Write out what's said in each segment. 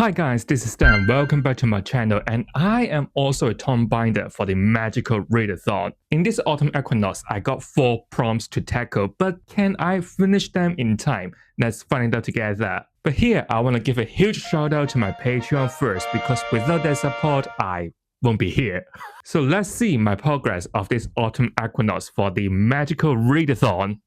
Hi guys, this is Dan. Welcome back to my channel, and I am also a Tomebinder for the Magical Readathon. In this Autumn Equinox, I got 4 prompts to tackle, but can I finish them in time? Let's find it out together. But here, I want to give a huge shout out to my Patreon first, because without their support, I won't be here. So let's see my progress of this Autumn Equinox for the Magical Readathon.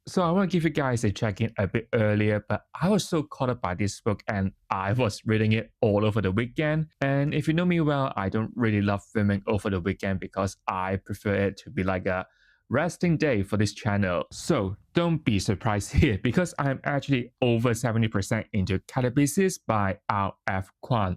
So I want to give you guys a check-in a bit earlier, but I was so caught up by this book and I was reading it all over the weekend. And if you know me well, I don't really love filming over the weekend because I prefer it to be like a resting day for this channel. So don't be surprised here because I'm actually over 70% into Katabasis by RF Kuang.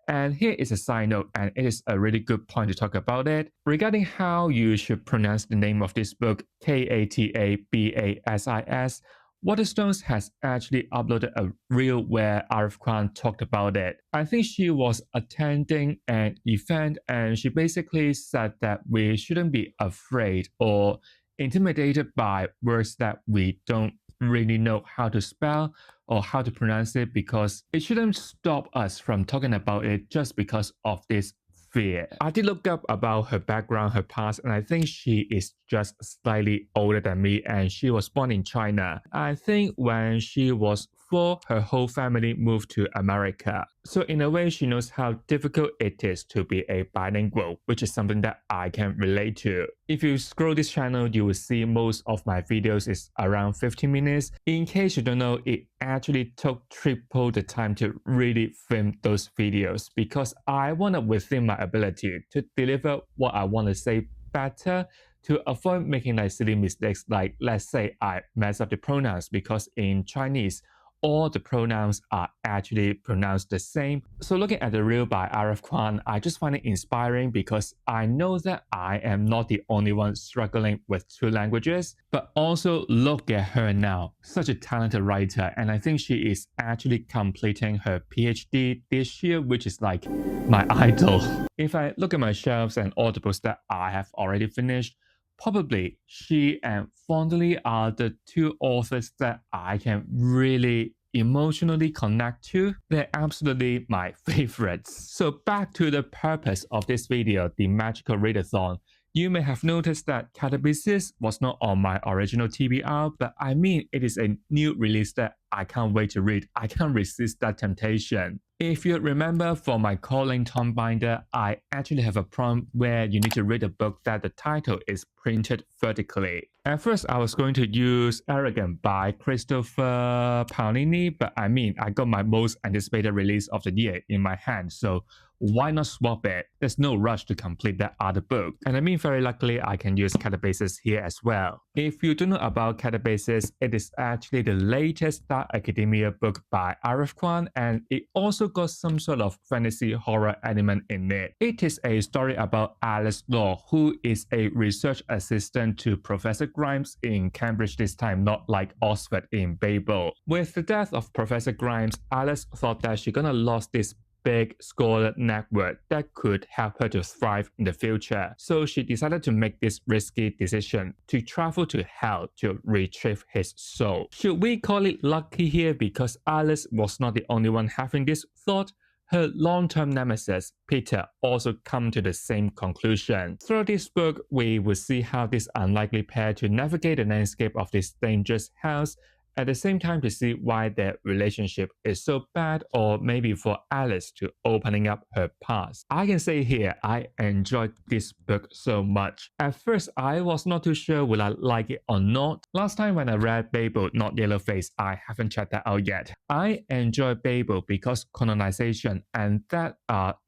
And here is a side note, and it is a really good point to talk about it. Regarding how you should pronounce the name of this book, Katabasis, Waterstones has actually uploaded a reel where RF Kuang talked about it. I think she was attending an event and she basically said that we shouldn't be afraid or intimidated by words that we don't really know how to spell or how to pronounce it, because it shouldn't stop us from talking about it just because of this fear. I did look up about her background, her past, and I think she is just slightly older than me and she was born in China. I think when she was 4, her whole family moved to America. So in a way, she knows how difficult it is to be a bilingual, which is something that I can relate to. If you scroll this channel, you will see most of my videos is around 15 minutes. In case you don't know, it actually took triple the time to really film those videos because I wanted within my ability to deliver what I want to say better, to avoid making like silly mistakes, like let's say I mess up the pronouns, because in Chinese, all the pronouns are actually pronounced the same. So looking at the reel by RF Kuang, I just find it inspiring because I know that I am not the only one struggling with 2 languages, but also look at her now, such a talented writer, and I think she is actually completing her PhD this year, which is like my idol. If I look at my shelves and all the books that I have already finished, probably she and Fonda are the 2 authors that I can really emotionally connect to. They're absolutely my favorites. So back to the purpose of this video, the Magical Readathon. You may have noticed that Katabasis was not on my original TBR, but I mean it is a new release that I can't wait to read. I can't resist that temptation. If you remember for my calling Tomebinder, I actually have a prompt where you need to read a book that the title is printed vertically. At first, I was going to use Arrogant by Christopher Paolini, but I mean, I got my most anticipated release of the year in my hand, so why not swap it? There's no rush to complete that other book. And I mean, very luckily, I can use Katabasis here as well. If you don't know about Katabasis, it is actually the latest Dark Academia book by RF Kuang, and it also got some sort of fantasy horror element in it. It is a story about Alice Law, who is a research assistant to Professor Grimes in Cambridge this time, not like Oxford in Babel. With the death of Professor Grimes, Alice thought that she's gonna lose this big scholar network that could help her to thrive in the future. So she decided to make this risky decision to travel to hell to retrieve his soul. Should we call it lucky here because Alice was not the only one having this thought? Her long-term nemesis, Peter, also come to the same conclusion. Through this book, we will see how this unlikely pair to navigate the landscape of this dangerous house, at the same time to see why their relationship is so bad, or maybe for Alice to opening up her past. I can say here, I enjoyed this book so much. At first, I was not too sure would I like it or not. Last time when I read Babel, not Yellowface, I haven't checked that out yet. I enjoy Babel because colonization and that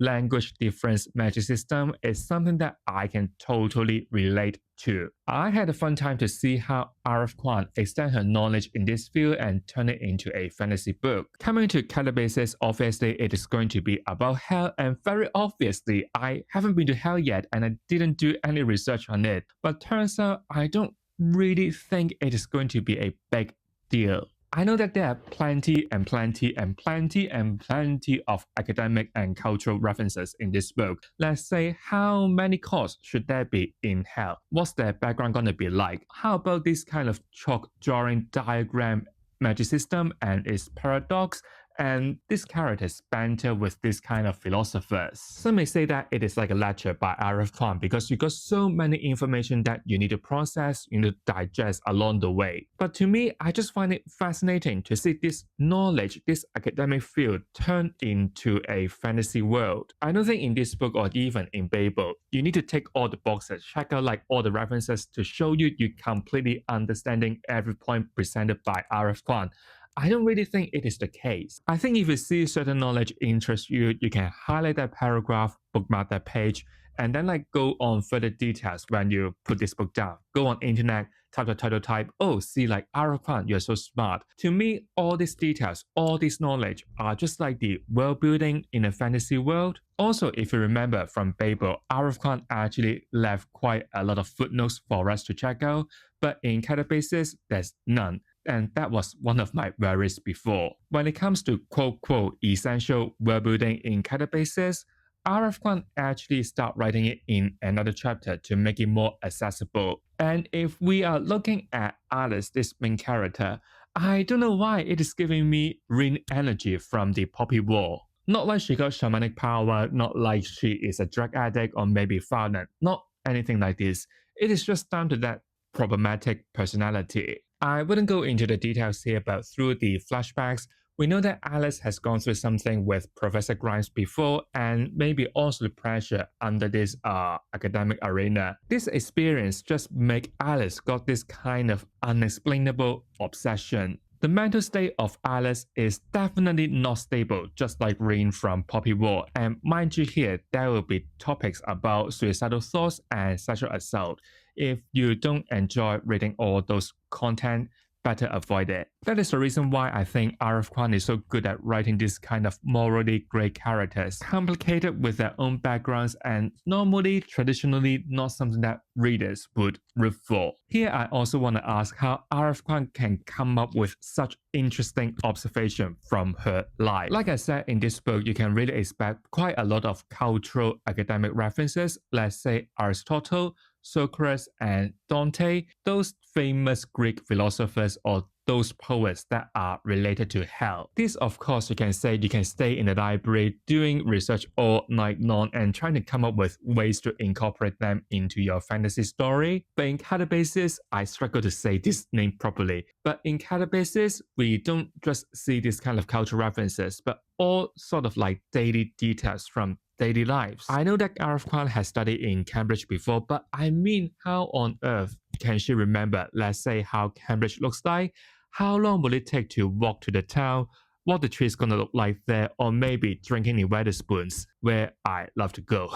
language difference magic system is something that I can totally relate to. I had a fun time to see how RF Kuang extend her knowledge in this field and turn it into a fantasy book. Coming to Katabasis, obviously it is going to be about hell, and very obviously I haven't been to hell yet and I didn't do any research on it, but turns out I don't really think it is going to be a big deal. I know that there are plenty of academic and cultural references in this book. Let's say, how many courses should there be in hell? What's their background gonna be like? How about this kind of chalk drawing diagram magic system and its paradox and these characters banter with this kind of philosophers. Some may say that it is like a lecture by RF Kuang because you got so many information that you need to process, you need to digest along the way. But to me, I just find it fascinating to see this knowledge, this academic field turned into a fantasy world. I don't think in this book or even in Babel, you need to tick all the boxes, check out like all the references to show you completely understanding every point presented by RF Kuang. I don't really think it is the case. I think if you see certain knowledge interests you, you can highlight that paragraph, bookmark that page, and then like go on further details when you put this book down. Go on internet, type the title type, oh, see like RF Kuang, you're so smart. To me, all these details, all this knowledge are just like the world building in a fantasy world. Also, if you remember from Babel, RF Kuang actually left quite a lot of footnotes for us to check out, but in Katabasis, there's none. And that was one of my worries before. When it comes to quote-quote essential world building in Katabasis, RF Kuang actually start writing it in another chapter to make it more accessible. And if we are looking at Alice, this main character, I don't know why it is giving me Rin energy from the Poppy War. Not like she got shamanic power, not like she is a drug addict or maybe violent, not anything like this. It is just down to that problematic personality. I wouldn't go into the details here, but through the flashbacks, we know that Alice has gone through something with Professor Grimes before and maybe also the pressure under this academic arena. This experience just make Alice got this kind of unexplainable obsession. The mental state of Alice is definitely not stable, just like Rin from Poppy War. And mind you here, there will be topics about suicidal thoughts and sexual assault. If you don't enjoy reading all those content, better avoid it. That is the reason why I think RF Kuang is so good at writing this kind of morally grey characters, complicated with their own backgrounds and normally, traditionally not something that readers would root for. Here I also want to ask how RF Kuang can come up with such interesting observation from her life. Like I said, in this book, you can really expect quite a lot of cultural academic references, let's say Aristotle, Socrates, and Dante, those famous Greek philosophers or those poets that are related to hell. This, of course, you can say you can stay in the library doing research all night long and trying to come up with ways to incorporate them into your fantasy story. But in Katabasis, I struggle to say this name properly. But in Katabasis, we don't just see this kind of cultural references, but all sort of like daily details from daily lives. I know that RF Kuang has studied in Cambridge before, but I mean, how on earth can she remember, let's say, how Cambridge looks like? How long will it take to walk to the town? What the tree is gonna look like there? Or maybe drinking in Wetherspoons, where I love to go.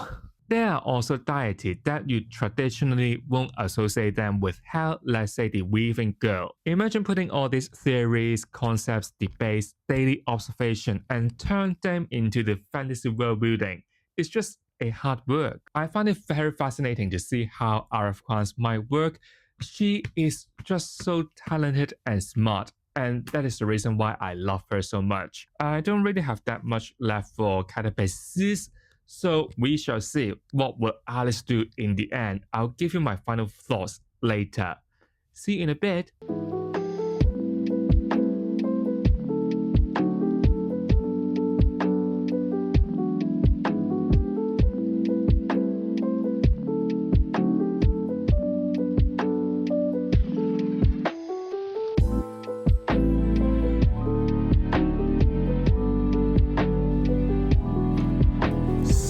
There are also deities that you traditionally won't associate them with hell, let's say the weaving girl. Imagine putting all these theories, concepts, debates, daily observation, and turn them into the fantasy world building. It's just a hard work. I find it very fascinating to see how RF Kuang's mind work. She is just so talented and smart, and that is the reason why I love her so much. I don't really have that much left for Katabasis, so we shall see what will Alice do in the end. I'll give you my final thoughts later. See you in a bit.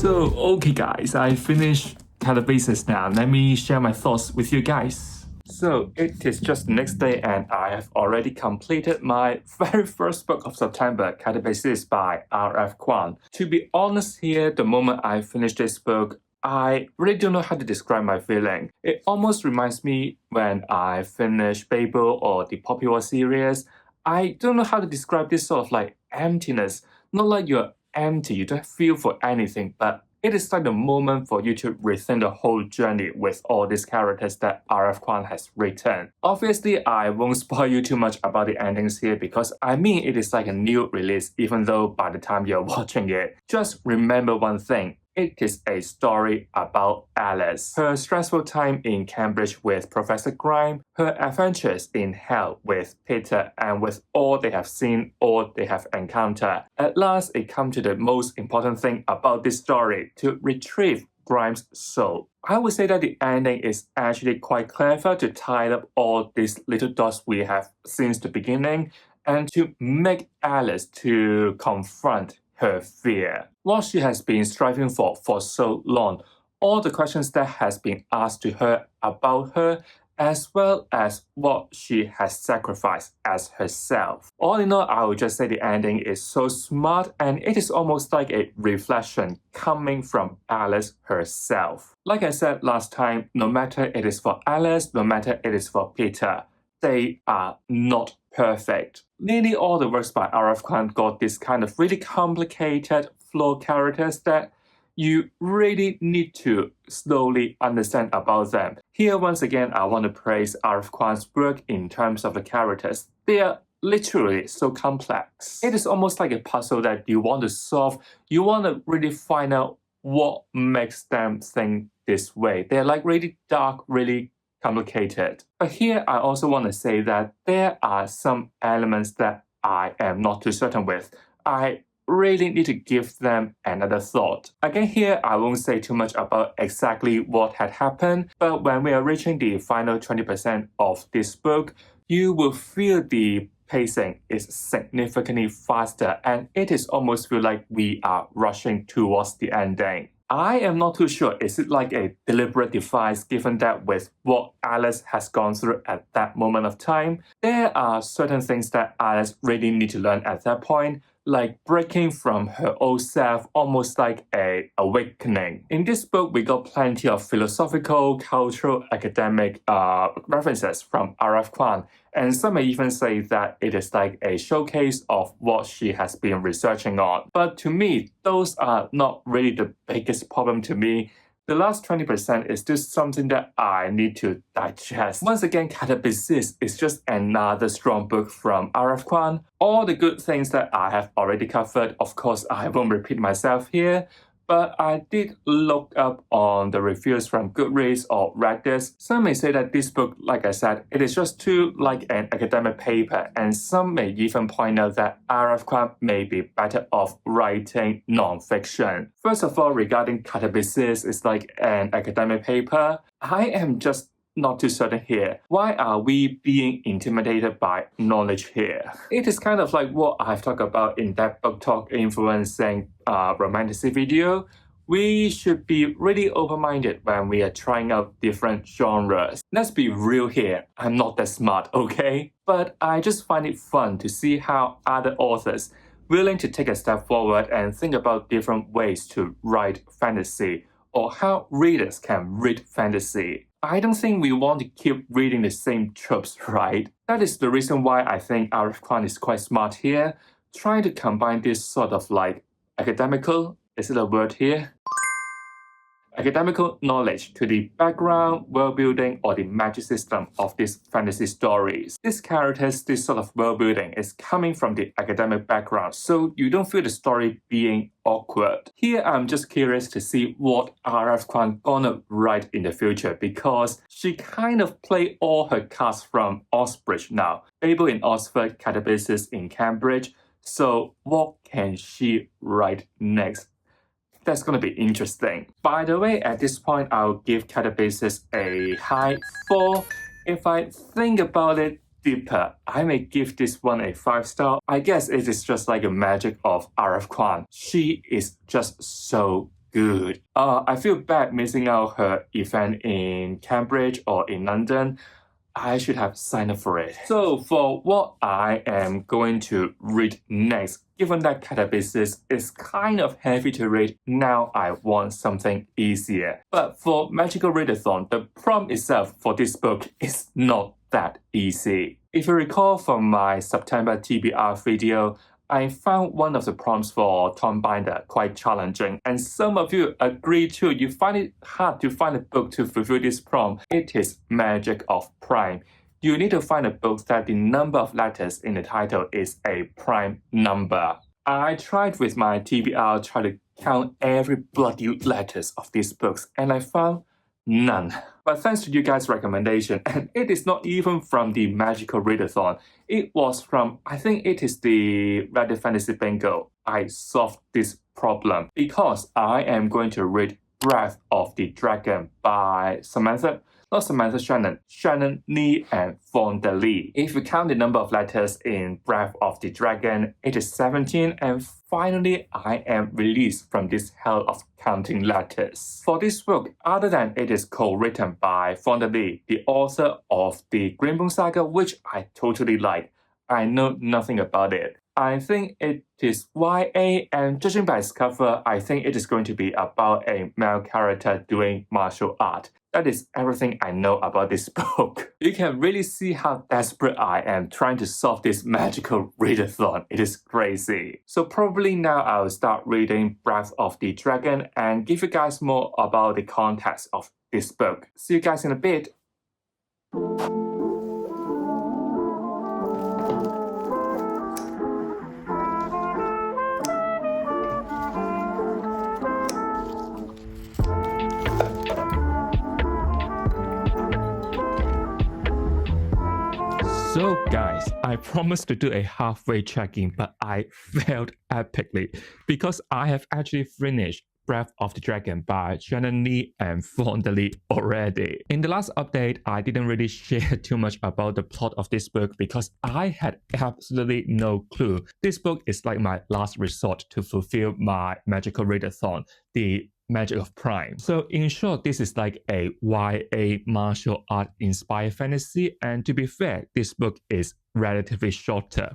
So, okay guys, I finished Katabasis now. Let me share my thoughts with you guys. So, it is just the next day and I have already completed my very first book of September, Katabasis by RF Kuang. To be honest here, the moment I finished this book, I really don't know how to describe my feeling. It almost reminds me when I finished Babel or the Poppy War series. I don't know how to describe this sort of like emptiness. Not like you're empty, you don't feel for anything, but it is like the moment for you to rethink the whole journey with all these characters that RF Kuang has written. Obviously, I won't spoil you too much about the endings here because I mean it is like a new release even though by the time you're watching it. Just remember one thing, It is a story about Alice, her stressful time in Cambridge with Professor Grime, her adventures in hell with Peter, and with all they have seen, all they have encountered. At last, it comes to the most important thing about this story, to retrieve Grime's soul. I would say that the ending is actually quite clever to tie up all these little dots we have since the beginning and to make Alice to confront her fear. What she has been striving for so long, all the questions that has been asked to her about her, as well as what she has sacrificed as herself. All in all, I would just say the ending is so smart and it is almost like a reflection coming from Alice herself. Like I said last time, no matter it is for Alice, no matter it is for Peter, they are not perfect. Nearly all the works by RF Kuang got this kind of really complicated, flawed characters that you really need to slowly understand about them. Here, once again, I want to praise RF Kuang's work in terms of the characters. They are literally so complex. It is almost like a puzzle that you want to solve. You want to really find out what makes them think this way. They're like really dark, really complicated. But here, I also want to say that there are some elements that I am not too certain with. I really need to give them another thought. Again, here I won't say too much about exactly what had happened, but when we are reaching the final 20% of this book, you will feel the pacing is significantly faster and it is almost feel like we are rushing towards the ending. I am not too sure, is it like a deliberate device given that with what Alice has gone through at that moment of time, there are certain things that Alice really need to learn at that point, like breaking from her old self, almost like a awakening. In this book, we got plenty of philosophical, cultural, academic references from RF Kuang, and some may even say that it is like a showcase of what she has been researching on. But to me, those are not really the biggest problem to me. The last 20% is just something that I need to digest. Once again, Katabasis is just another strong book from RF Kuang. All the good things that I have already covered, of course, I won't repeat myself here, but I did look up on the reviews from Goodreads or Reddit. Some may say that this book, like I said, it is just too like an academic paper, and some may even point out that RF Kuang may be better off writing non-fiction. First of all, regarding Katabasis is like an academic paper, I am just not too certain here. Why are we being intimidated by knowledge here? It is kind of like what I've talked about in that book talk influencing romanticy video. We should be really open-minded when we are trying out different genres. Let's be real here, I'm not that smart, okay? But I just find it fun to see how other authors willing to take a step forward and think about different ways to write fantasy, or how readers can read fantasy. I don't think we want to keep reading the same tropes, right? That is the reason why I think RF Kuang is quite smart here, trying to combine this sort of like academical, is it a word here? Academical knowledge to the background, world building, or the magic system of these fantasy stories. These characters, this sort of world building is coming from the academic background, so you don't feel the story being awkward. Here, I'm just curious to see what RF Kuang gonna write in the future because she kind of played all her cards from Oxbridge now. Babel in Oxford, Katabasis in Cambridge. So what can she write next? That's going to be interesting. By the way, at this point, I'll give Katabasis a high 4. If I think about it deeper, I may give this one a 5-star. I guess it is just like a magic of RF Kuang. She is just so good. I feel bad missing out her event in Cambridge or in London. I should have signed up for it. So for what I am going to read next, given that Katabasis is kind of heavy to read, now I want something easier. But for Magical Readathon, the prompt itself for this book is not that easy. If you recall from my September TBR video, I found one of the prompts for Tomebinder quite challenging, and some of you agree too. You find it hard to find a book to fulfill this prompt. It is Magic of Prime. You need to find a book that the number of letters in the title is a prime number. I tried with my TBR, try to count every bloody letters of these books, and I found none. But thanks to you guys' recommendation, and it is not even from the Magical Readathon. It was from, I think it is the Reddit Fantasy Bingo. I solved this problem because I am going to read Breath of the Dragon by Shannon Lee and Fonda Lee. If you count the number of letters in Breath of the Dragon, it is 17, and finally I am released from this hell of counting letters. For this book, other than it is co-written by Fonda Lee, the author of the Greenboom Saga, which I totally like, I know nothing about it. I think it is YA, and judging by its cover, I think it is going to be about a male character doing martial art. That is everything I know about this book. You can really see how desperate I am trying to solve this Magical Readathon. It is crazy. So probably now I'll start reading Breath of the Dragon and give you guys more about the context of this book. See you guys in a bit. So guys, I promised to do a halfway check-in, but I failed epically because I have actually finished Breath of the Dragon by Shannon Lee and Fonda Lee already. In the last update, I didn't really share too much about the plot of this book because I had absolutely no clue. This book is like my last resort to fulfill my Magical Readathon, the Magic of Prime. So in short, this is like a YA martial art inspired fantasy, and to be fair, this book is relatively shorter.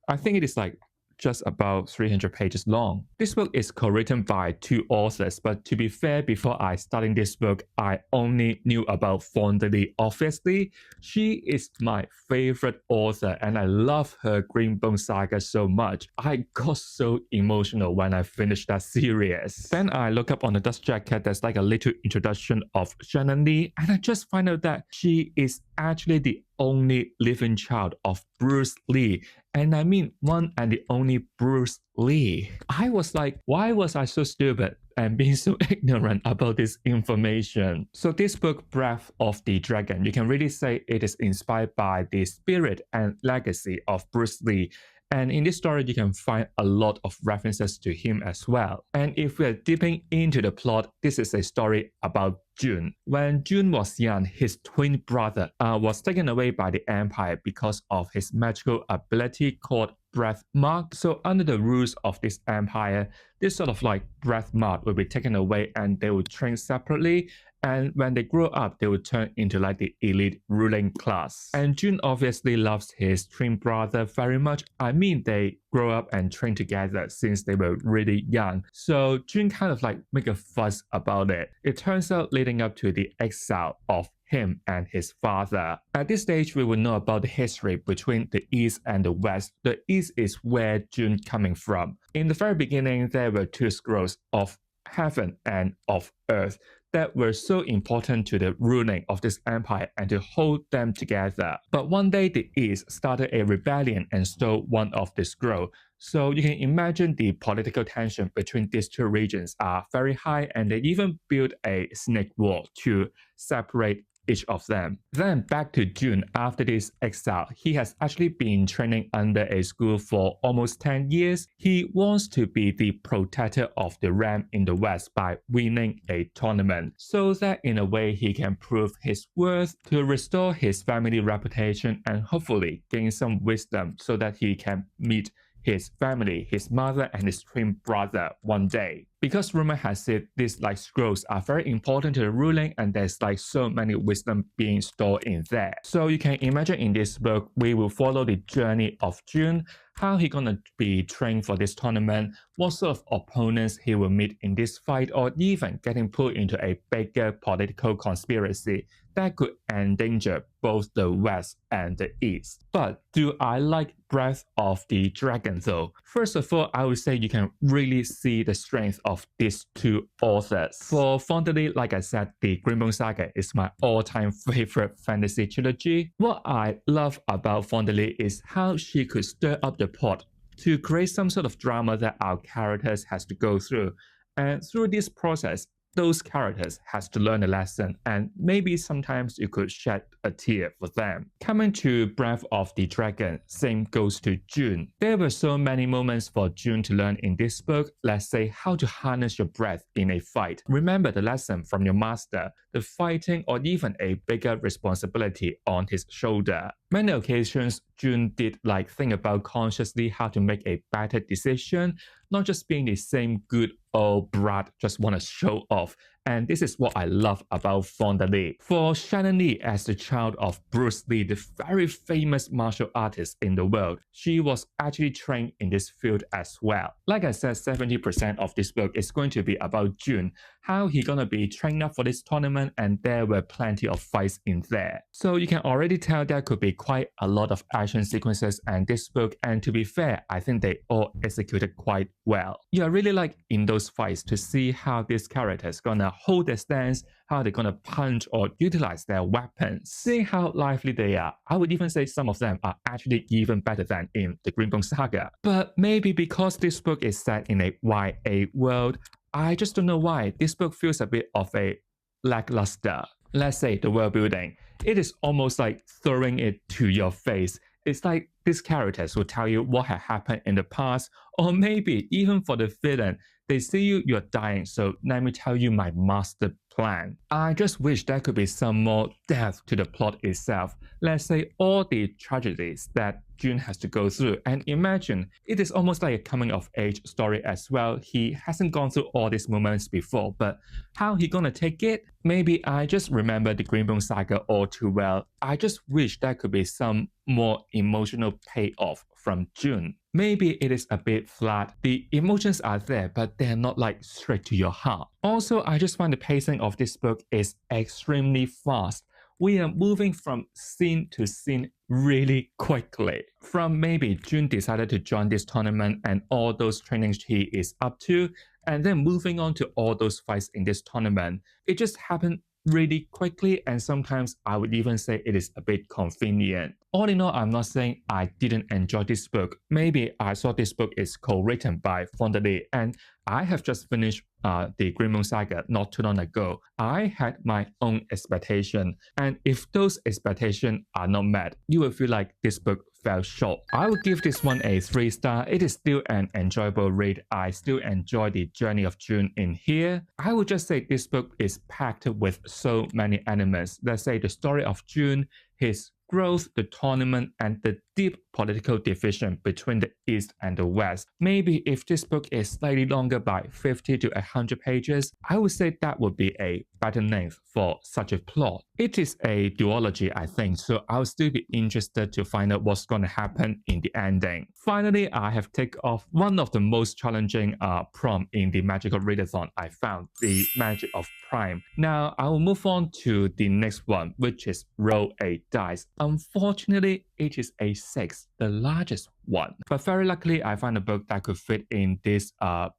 I think it is like just about 300 pages long. This book is co-written by two authors, but to be fair, before I started this book, I only knew about Fonda Lee. Obviously, she is my favorite author and I love her Greenboom Saga so much. I got so emotional when I finished that series. Then I look up on the dust jacket, there's like a little introduction of Shannon Lee, and I just find out that she is actually the only living child of Bruce Lee. And I mean one and the only Bruce Lee. I was like, why was I so stupid and being so ignorant about this information? So this book, Breath of the Dragon, you can really say it is inspired by the spirit and legacy of Bruce Lee. And in this story, you can find a lot of references to him as well. And if we're dipping into the plot, this is a story about Jun. When Jun was young, his twin brother was taken away by the Empire because of his magical ability called Breath Mark. So under the rules of this empire, this sort of like Breath Mark will be taken away and they will train separately. And when they grow up, they will turn into like the elite ruling class. And Jun obviously loves his twin brother very much. I mean, they grow up and train together since they were really young. So Jun kind of like make a fuss about it. It turns out leading up to the exile of him and his father. At this stage, we will know about the history between the East and the West. The East is where Jun coming from. In the very beginning, there were two scrolls of heaven and of earth that were so important to the ruling of this empire and to hold them together. But one day the East started a rebellion and stole one of the scrolls. So you can imagine the political tension between these two regions are very high, and they even built a snake wall to separate each of them. Then back to Jun after this exile. He has actually been training under a school for almost 10 years. He wants to be the protector of the realm in the West by winning a tournament, so that in a way he can prove his worth, to restore his family reputation, and hopefully gain some wisdom so that he can meet his family, his mother and his twin brother one day. Because rumor has it, these like scrolls are very important to the ruling, and there's like so many wisdom being stored in there. So you can imagine in this book, we will follow the journey of Jun, how he gonna be trained for this tournament, what sort of opponents he will meet in this fight, or even getting put into a bigger political conspiracy that could endanger both the West and the East. But do I like Breath of the Dragon though? First of all, I would say you can really see the strength of these two authors. For Fonda Lee, like I said, the Greenboom Saga is my all-time favorite fantasy trilogy. What I love about Fonda Lee is how she could stir up the plot to create some sort of drama that our characters has to go through. And through this process, those characters has to learn a lesson, and maybe sometimes you could shed a tear for them. Coming to Breath of the Dragon, same goes to June. There were so many moments for June to learn in this book. Let's say how to harness your breath in a fight. Remember the lesson from your master, the fighting or even a bigger responsibility on his shoulder. Many occasions, June did think about consciously how to make a better decision, not just being the same good old brat just want to show off. And this is what I love about Fonda Lee. For Shannon Lee, as the child of Bruce Lee, the very famous martial artist in the world, she was actually trained in this field as well. Like I said, 70% of this book is going to be about June, how he gonna be trained up for this tournament, and there were plenty of fights in there. So you can already tell there could be quite a lot of action sequences in this book, and to be fair, I think they all executed quite well. You are really in those fights to see how these characters gonna hold their stance, how they're gonna punch or utilize their weapons. Seeing how lively they are, I would even say some of them are actually even better than in the Greenbone Saga. But maybe because this book is set in a YA world, I just don't know why this book feels a bit of a lackluster. Let's say the world building. It is almost like throwing it to your face. It's like these characters will tell you what had happened in the past, or maybe even for the villain, they see you're dying, so let me tell you my master plan. I just wish there could be some more depth to the plot itself. Let's say all the tragedies that June has to go through, and imagine it is almost like a coming of age story as well. He hasn't gone through all these moments before, but how he gonna take it? Maybe I just remember the Greenbone Saga all too well. I just wish there could be some more emotional payoff from June. Maybe it is a bit flat. The emotions are there, but they're not straight to your heart. Also, I just find the pacing of this book is extremely fast. We are moving from scene to scene really quickly. From maybe June decided to join this tournament and all those trainings he is up to, and then moving on to all those fights in this tournament. It just happened really quickly, and sometimes I would even say it is a bit convenient. All in all, I'm not saying I didn't enjoy this book. Maybe I saw this book is co-written by Fonda Lee, and I have just finished the Greenbone Saga not too long ago. I had my own expectation, and if those expectations are not met, you will feel like this book fell short. I would give this one a 3 star. It is still an enjoyable read. I still enjoy the journey of June in here. I would just say this book is packed with so many elements. Let's say the story of June, his growth, the tournament, and the deep political division between the East and the West. Maybe if this book is slightly longer by 50 to 100 pages, I would say that would be a better length for such a plot. It is a duology, I think, so I'll still be interested to find out what's going to happen in the ending. Finally, I have taken off one of the most challenging prompt in the Magical Readathon I found, the Magic of Prime. Now, I will move on to the next one, which is roll a dice. Unfortunately, it is a 6, the largest one. But very luckily, I found a book that could fit in this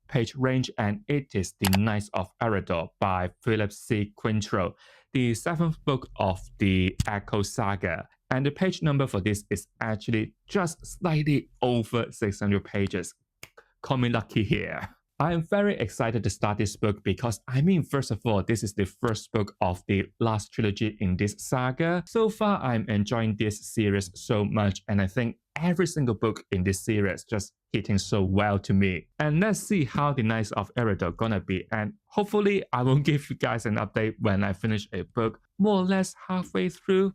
page range, and it is The Knights of Erador by Philip C. Quaintrell, the 7th book of the Echo Saga. And the page number for this is actually just slightly over 600 pages. Call me lucky here. I am very excited to start this book because, first of all, this is the first book of the last trilogy in this saga. So far, I'm enjoying this series so much, and I think every single book in this series just hitting so well to me. And let's see how the Knights of Erador gonna be, and hopefully I will give you guys an update when I finish a book more or less halfway through.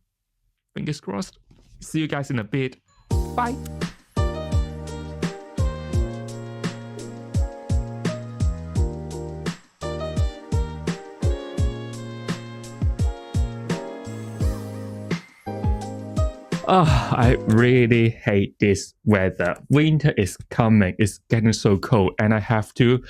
Fingers crossed. See you guys in a bit. Bye! Oh, I really hate this weather. Winter is coming. It's getting so cold, and I have to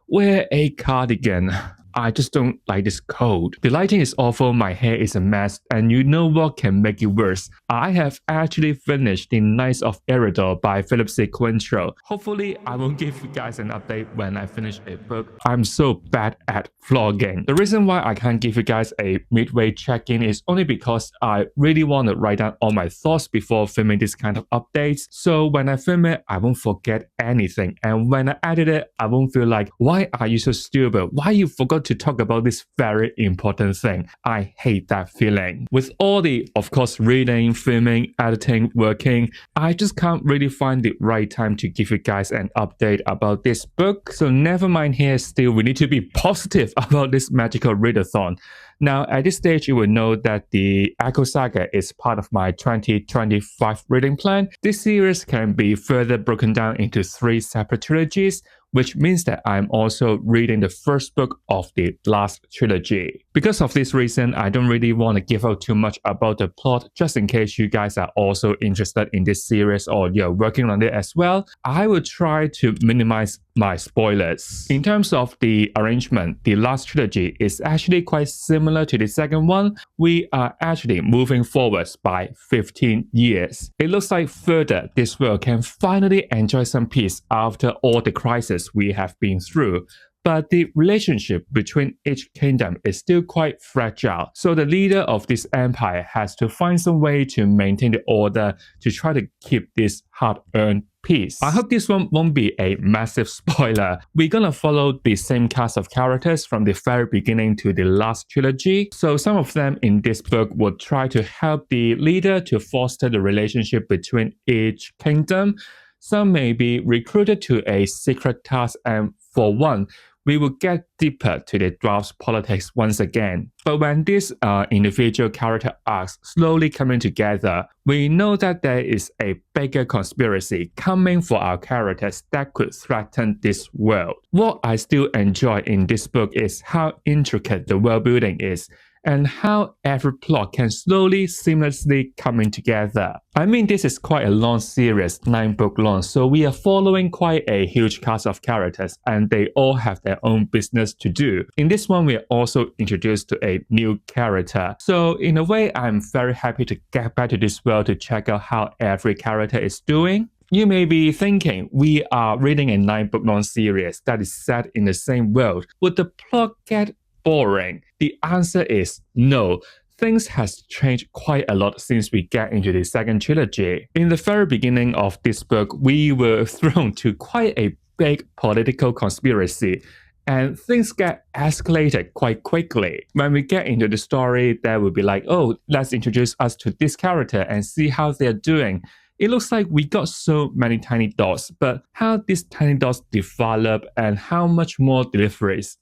wear a cardigan. I just don't like this cold. The lighting is awful, my hair is a mess, and you know what can make it worse? I have actually finished The Knights of Erador by Philip C. Quaintrell. Hopefully, I will give you guys an update when I finish a book. I'm so bad at vlogging. The reason why I can't give you guys a midway check-in is only because I really want to write down all my thoughts before filming this kind of updates. So when I film it, I won't forget anything. And when I edit it, I won't feel like, why are you so stupid? Why you forgot to talk about this very important thing? I hate that feeling. With all the, of course, reading, filming, editing, working, I just can't really find the right time to give you guys an update about this book. So never mind here, still we need to be positive about this Magical Readathon. Now, at this stage, you will know that the Echo Saga is part of my 2025 reading plan. This series can be further broken down into 3 separate trilogies, which means that I'm also reading the first book of the last trilogy. Because of this reason, I don't really want to give out too much about the plot, just in case you guys are also interested in this series or you're working on it as well. I will try to minimize my spoilers. In terms of the arrangement, the last trilogy is actually quite similar to the second one. We are actually moving forwards by 15 years. It looks like further this world can finally enjoy some peace after all the crisis we have been through. But the relationship between each kingdom is still quite fragile. So the leader of this empire has to find some way to maintain the order to try to keep this hard-earned peace. I hope this one won't be a massive spoiler. We're gonna follow the same cast of characters from the very beginning to the last trilogy. So some of them in this book will try to help the leader to foster the relationship between each kingdom. Some may be recruited to a secret task, and for one, we will get deeper to the dwarf's politics once again. But when these individual character arcs slowly coming together, we know that there is a bigger conspiracy coming for our characters that could threaten this world. What I still enjoy in this book is how intricate the world building is, and how every plot can slowly, seamlessly coming together. I mean, this is quite a long series, 9 book long, so we are following quite a huge cast of characters, and they all have their own business to do. In this one, we are also introduced to a new character. So in a way, I'm very happy to get back to this world to check out how every character is doing. You may be thinking, we are reading a 9 book long series that is set in the same world. Would the plot get boring? The answer is no. Things has changed quite a lot since we get into the second trilogy. In the very beginning of this book, we were thrown to quite a big political conspiracy, and things get escalated quite quickly. When we get into the story, there will be like, oh, let's introduce us to this character and see how they're doing. It looks like we got so many tiny dots, but how these tiny dots develop and how much more discoveries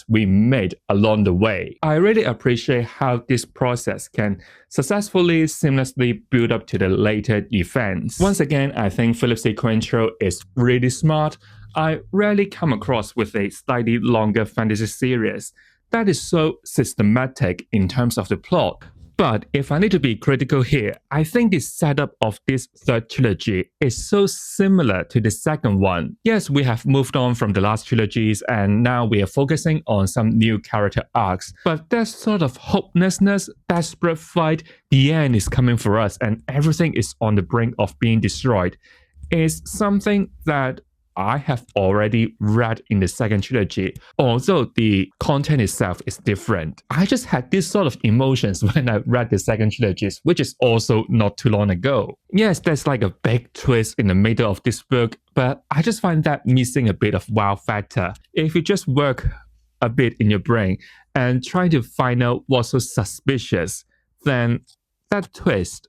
we made along the way. I really appreciate how this process can successfully, seamlessly build up to the later events. Once again, I think Philip C. Quaintrell is really smart. I rarely come across with a slightly longer fantasy series that is so systematic in terms of the plot. But if I need to be critical here, I think the setup of this third trilogy is so similar to the second one. Yes, we have moved on from the last trilogies and now we are focusing on some new character arcs. But that sort of hopelessness, desperate fight, the end is coming for us and everything is on the brink of being destroyed, is something that I have already read in the second trilogy, although the content itself is different. I just had this sort of emotions when I read the second trilogy, which is also not too long ago. Yes, there's like a big twist in the middle of this book, but I just find that missing a bit of wow factor. If you just work a bit in your brain and try to find out what's so suspicious, then that twist,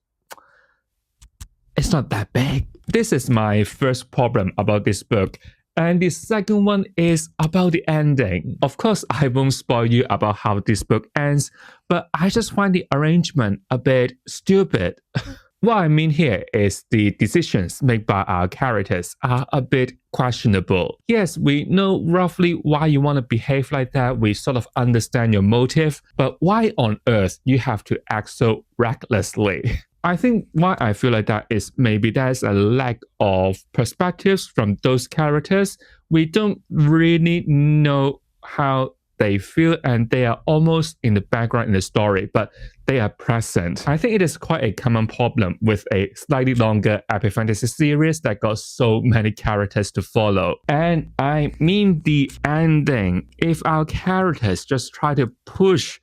it's not that big. This is my first problem about this book. And the second one is about the ending. Of course, I won't spoil you about how this book ends, but I just find the arrangement a bit stupid. What I mean here is the decisions made by our characters are a bit questionable. Yes, we know roughly why you want to behave like that. We sort of understand your motive, but why on earth you have to act so recklessly? I think why I feel like that is maybe there's a lack of perspectives from those characters. We don't really know how they feel, and they are almost in the background in the story, but they are present. I think it is quite a common problem with a slightly longer epic fantasy series that got so many characters to follow. And I mean the ending. If our characters just try to push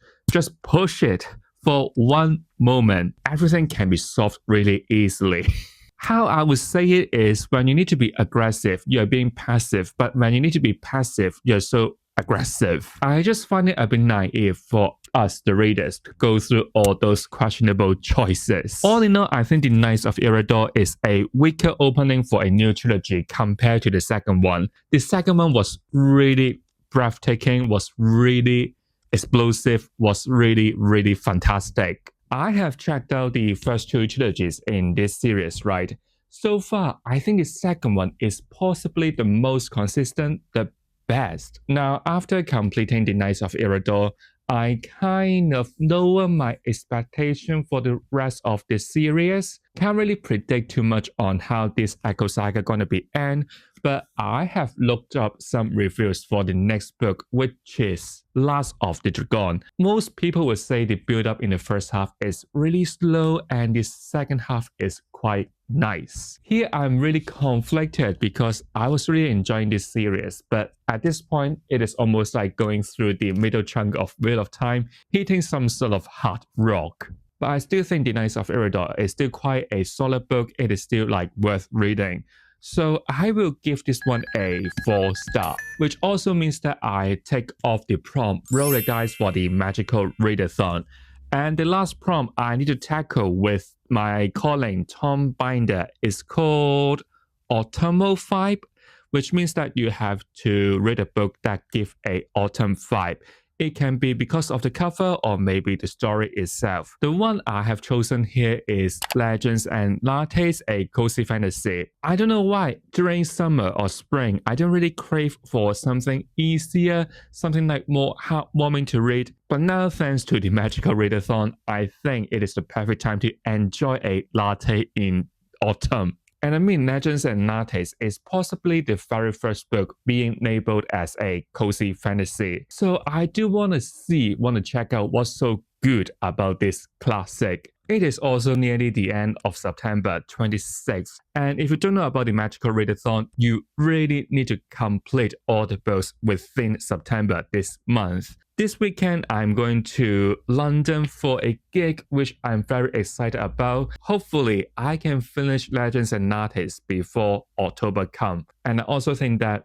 it for one moment, everything can be solved really easily. How I would say it is, when you need to be aggressive, you're being passive, but when you need to be passive, you're so aggressive. I just find it a bit naive for us, the readers, to go through all those questionable choices. All in all, I think the Knights of Erador is a weaker opening for a new trilogy compared to the second one. The second one was really breathtaking, was really explosive, was really, really fantastic. I have checked out the first two trilogies in this series, right? So far, I think the second one is possibly the most consistent, the best. Now, after completing the Knights of Erador, I kind of lower my expectation for the rest of the series. Can't really predict too much on how this Echo Saga gonna be end, but I have looked up some reviews for the next book, which is Last of the Dragon. Most people would say the build-up in the first half is really slow and the second half is quite nice. Here I'm really conflicted because I was really enjoying this series, but at this point it is almost like going through the middle chunk of Wheel of Time, hitting some sort of hard rock. But I still think the Knights of Erador is still quite a solid book. It is still like worth reading. So I will give this one a 4 star, which also means that I take off the prompt, roll the dice for the Magical Readathon. And the last prompt I need to tackle with my colleague Tomebinder is called Autumnal Vibe, which means that you have to read a book that gives a autumn vibe. It can be because of the cover or maybe the story itself. The one I have chosen here is Legends and Lattes, a cozy fantasy. I don't know why, during summer or spring, I don't really crave for something easier, something like more heartwarming to read. But now, thanks to the Magical Readathon, I think it is the perfect time to enjoy a latte in autumn. And I mean, Legends and Lattes is possibly the very first book being labeled as a cozy fantasy. So I do want to check out what's so good about this classic. It is also nearly the end of September 26th. And if you don't know about the Magical Readathon, you really need to complete all the books within September this month. This weekend, I'm going to London for a gig, which I'm very excited about. Hopefully, I can finish Legends and Lattes before October comes. And I also think that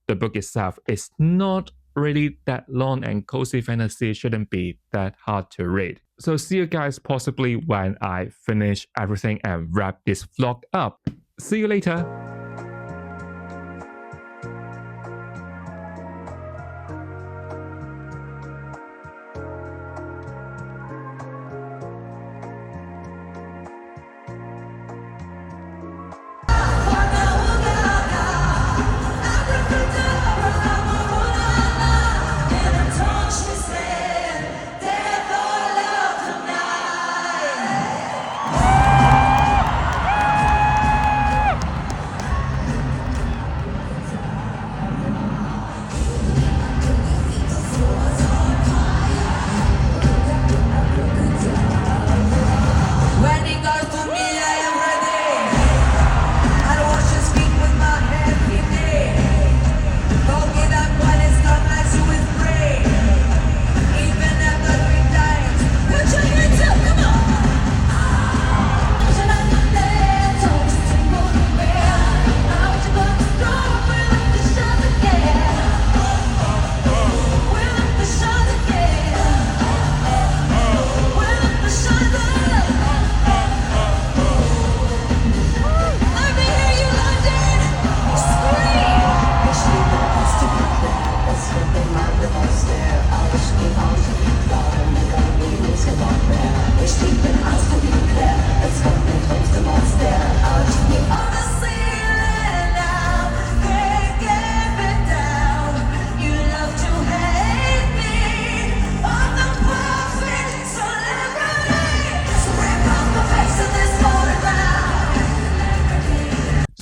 the book itself is not really that long, and cozy fantasy shouldn't be that hard to read. So see you guys possibly when I finish everything and wrap this vlog up. See you later!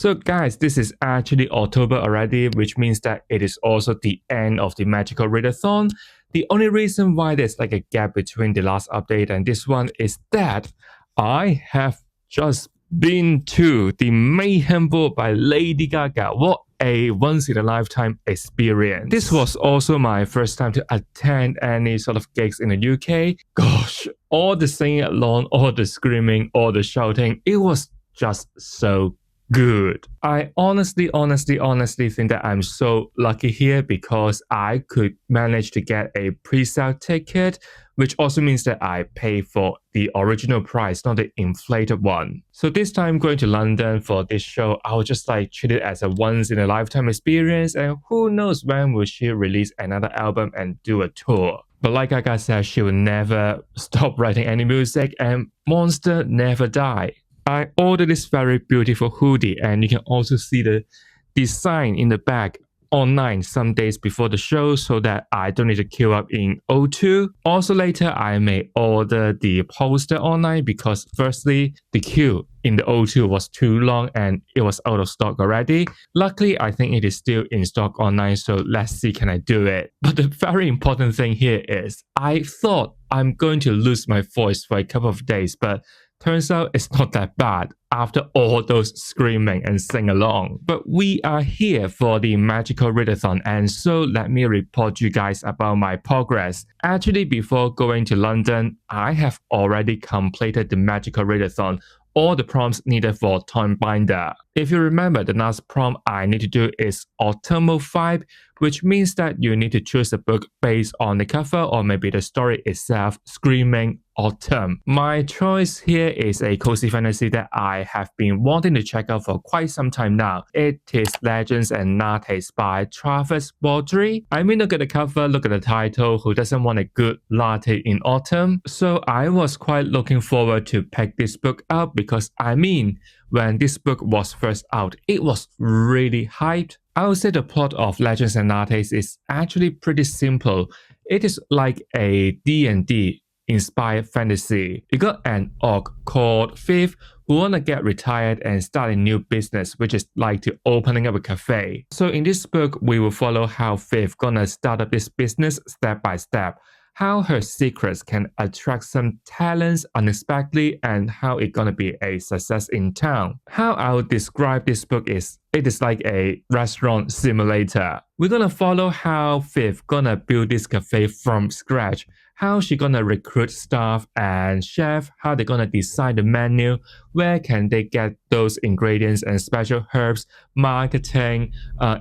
So guys, this is actually October already, which means that it is also the end of the Magical Readathon. The only reason why there's like a gap between the last update and this one is that I have just been to the Mayhem Ball by Lady Gaga. What a once-in-a-lifetime experience. This was also my first time to attend any sort of gigs in the UK. Gosh, all the singing along, all the screaming, all the shouting, it was just so good. I honestly think that I'm so lucky here because I could manage to get a pre-sale ticket, which also means that I pay for the original price, not the inflated one. So this time going to London for this show, I'll just like treat it as a once-in-a-lifetime experience, and who knows when will she release another album and do a tour. But like Gaga said, she will never stop writing any music, and Monster never die. I ordered this very beautiful hoodie, and you can also see the design in the back online some days before the show so that I don't need to queue up in O2. Also later, I may order the poster online because firstly, the queue in the O2 was too long and it was out of stock already. Luckily, I think it is still in stock online, so let's see can I do it. But the very important thing here is I thought I'm going to lose my voice for a couple of days, but turns out it's not that bad after all those screaming and sing along. But we are here for the Magical Readathon, and so let me report you guys about my progress. Actually, before going to London, I have already completed the Magical Readathon, all the prompts needed for Tomebinder. If you remember, the last prompt I need to do is autumnal vibe, which means that you need to choose a book based on the cover or maybe the story itself screaming autumn. My choice here is a cozy fantasy that I have been wanting to check out for quite some time now. It is Legends and Lattes by Travis Baldree. I mean, look at the cover, look at the title, who doesn't want a good latte in autumn? So I was quite looking forward to pick this book up because I mean, when this book was first out, it was really hyped. I would say the plot of Legends and Lattes is actually pretty simple. It is like a D&D inspired fantasy. You got an orc called Thief who wanna get retired and start a new business, which is like to opening up a cafe. So in this book, we will follow how Thief gonna start up this business step by step, how her secrets can attract some talents unexpectedly, and how it's gonna be a success in town. How I would describe this book is, it is like a restaurant simulator. We're gonna follow how Thief gonna build this cafe from scratch, how she gonna recruit staff and chef, how they gonna decide the menu, where can they get those ingredients and special herbs, marketing,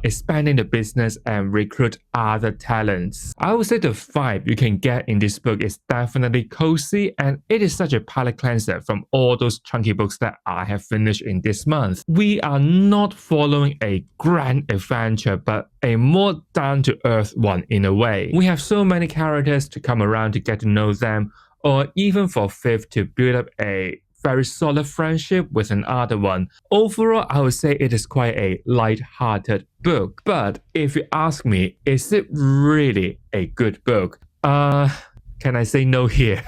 expanding the business and recruit other talents. I would say the vibe you can get in this book is definitely cozy, and it is such a palate cleanser from all those chunky books that I have finished in this month. We are not following a grand adventure, but a more down-to-earth one in a way. We have so many characters to come around to get to know them, or even for Thief to build up a very solid friendship with another one. Overall, I would say it is quite a light-hearted book. But if you ask me, is it really a good book? Can I say no here?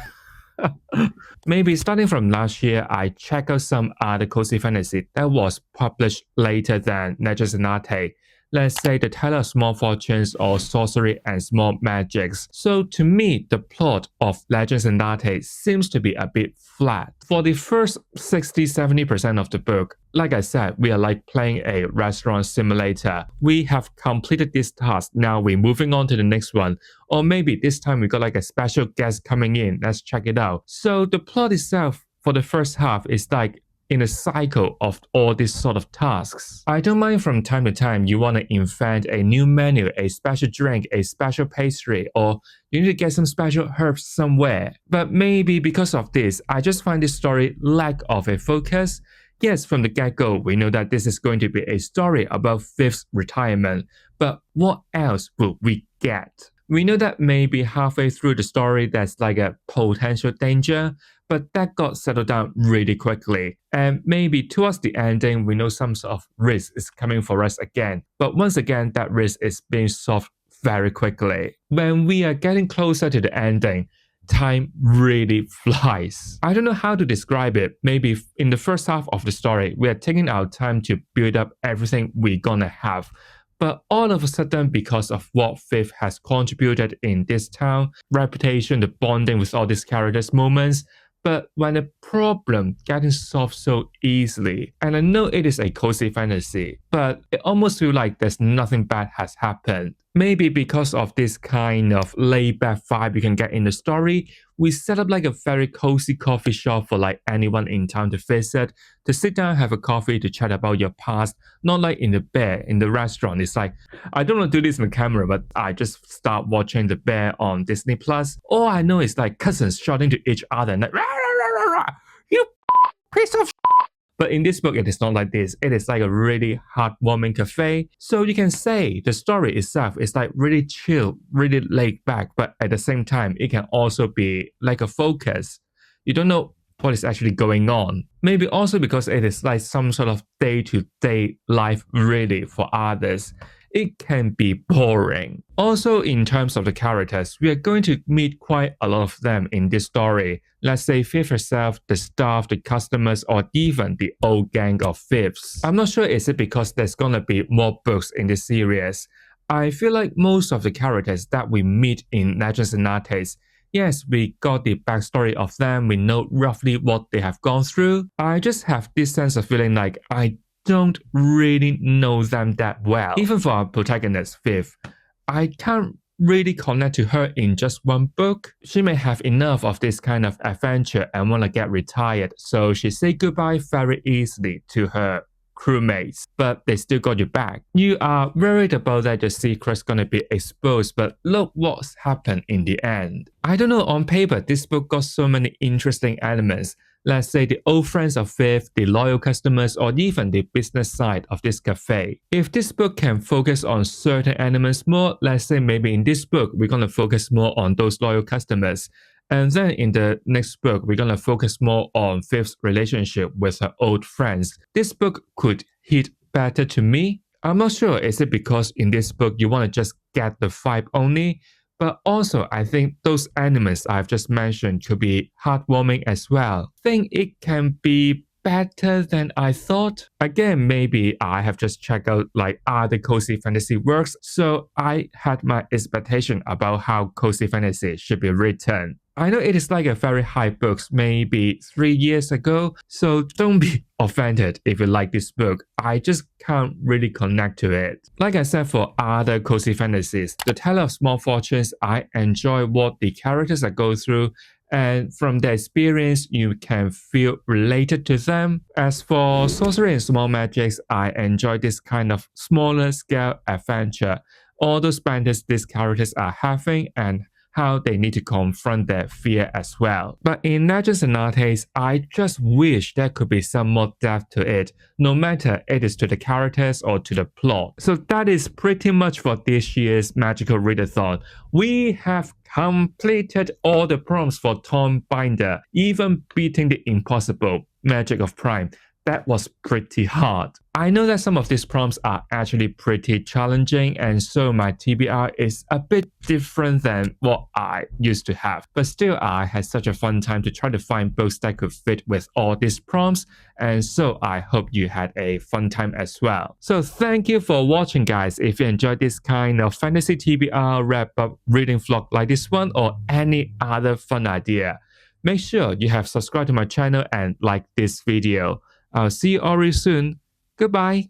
Maybe starting from last year, I checked out some other cozy fantasy that was published later than Legends and Lattes. Let's say the Teller of Small Fortunes or Sorcery and Small Magics. So to me, the plot of Legends and Lattes seems to be a bit flat. For the first 60-70% of the book, like I said, we are like playing a restaurant simulator. We have completed this task, now we're moving on to the next one. Or maybe this time we got like a special guest coming in, let's check it out. So the plot itself for the first half is like in a cycle of all these sort of tasks. I don't mind from time to time you want to invent a new menu, a special drink, a special pastry, or you need to get some special herbs somewhere. But maybe because of this, I just find this story lack of a focus. Yes, from the get-go, we know that this is going to be a story about Thief's retirement, but what else would we get? We know that maybe halfway through the story there's like a potential danger, but that got settled down really quickly. And maybe towards the ending, we know some sort of risk is coming for us again. But once again, that risk is being solved very quickly. When we are getting closer to the ending, time really flies. I don't know how to describe it. Maybe in the first half of the story, we are taking our time to build up everything we're gonna have. But all of a sudden, because of what Fifth has contributed in this town, reputation, the bonding with all these characters moments, but when a problem getting solved so easily, and I know it is a cozy fantasy, but it almost feels like there's nothing bad has happened. Maybe because of this kind of laid-back vibe you can get in the story, we set up like a very cozy coffee shop for like anyone in town to visit, to sit down, have a coffee, to chat about your past, not like in the bar, in the restaurant. It's like, I don't want to do this on camera, but I just start watching the bear on Disney Plus. All I know is like cousins shouting to each other and like, rah, rah, rah, rah, you piece of. But in this book, it is not like this. It is like a really heartwarming cafe. So you can say the story itself is like really chill, really laid back, but at the same time, it can also be like a focus. You don't know what is actually going on. Maybe also because it is like some sort of day-to-day life really for others. It can be boring. Also, in terms of the characters, we are going to meet quite a lot of them in this story. Let's say Fifth herself, the staff, the customers, or even the old gang of Fifths. I'm not sure is it because there's gonna be more books in this series. I feel like most of the characters that we meet in Legends and Lattes, yes, we got the backstory of them, we know roughly what they have gone through. I just have this sense of feeling like I don't really know them that well. Even for our protagonist, Fifth, I can't really connect to her in just one book. She may have enough of this kind of adventure and want to get retired, so she say goodbye very easily to her crewmates, but they still got you back. You are worried about that your secret's gonna be exposed, but look what's happened in the end. I don't know, on paper, this book got so many interesting elements. Let's say the old friends of Fifth, the loyal customers, or even the business side of this cafe. If this book can focus on certain elements more, let's say maybe in this book, we're gonna focus more on those loyal customers. And then in the next book, we're gonna focus more on Fifth's relationship with her old friends. This book could hit better to me. I'm not sure, is it because in this book you wanna just get the vibe only? But also, I think those elements I've just mentioned could be heartwarming as well. I think it can be better than I thought. Again, maybe I have just checked out like other cozy fantasy works, so I had my expectation about how cozy fantasy should be written. I know it is like a very high book, maybe 3 years ago, so don't be offended if you like this book. I just can't really connect to it. Like I said for other cozy fantasies, The Teller of Small Fortunes, I enjoy what the characters are go through, and from their experience, you can feel related to them. As for Sorcery and Small Magics, I enjoy this kind of smaller scale adventure. All those banters these characters are having and how they need to confront their fear as well. But in Legends and Lattes, I just wish there could be some more depth to it, no matter it is to the characters or to the plot. So that is pretty much for this year's Magical Readathon. We have completed all the prompts for Tomebinder, even beating the impossible Magic of Prime. That was pretty hard. I know that some of these prompts are actually pretty challenging, and so my TBR is a bit different than what I used to have. But still, I had such a fun time to try to find books that could fit with all these prompts, and so I hope you had a fun time as well. So thank you for watching, guys. If you enjoyed this kind of fantasy TBR wrap-up reading vlog like this one or any other fun idea, make sure you have subscribed to my channel and like this video. I'll see you all real soon. Goodbye.